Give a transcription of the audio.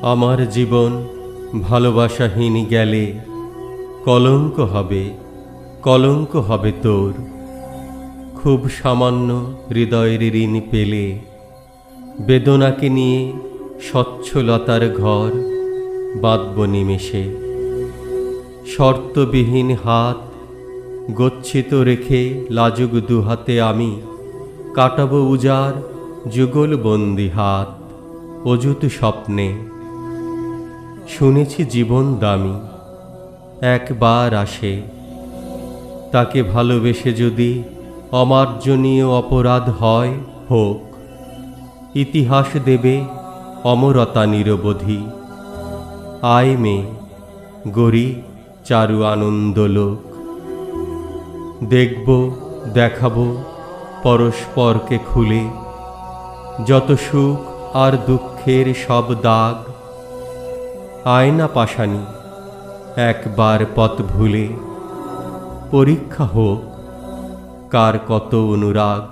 আমার জীবন ভালোবাসাহীন গেলে কলঙ্ক হবে, কলঙ্ক হবে তোর। খুব সামান্য হৃদয়ের ঋণ পেলে বেদনাকে নিয়ে স্বচ্ছলতার ঘর বাঁধব নিমেষে। শর্তবিহীন হাত গচ্ছিত রেখে লাজুক দুহাতে আমি কাটাব উজাড় যুগলবন্দি হাত অযুত স্বপ্নে। শুনেছি জীবন দামি, একবার আসে, তাকে ভালোবেসে যদি অমার্জনীয় অপরাধ হয় হোক। ইতিহাস দেবে অমরতা নিরবধি। আয় মেয়ে, গড়ি চারু আনন্দলোক। দেখব, দেখাবো পরস্পরকে খুলে যত সুখ আর দুঃখের সব দাগ। আয়না পাশানি একবার পথ ভুলে, পরীক্ষা হোক কার কত অনুরাগ।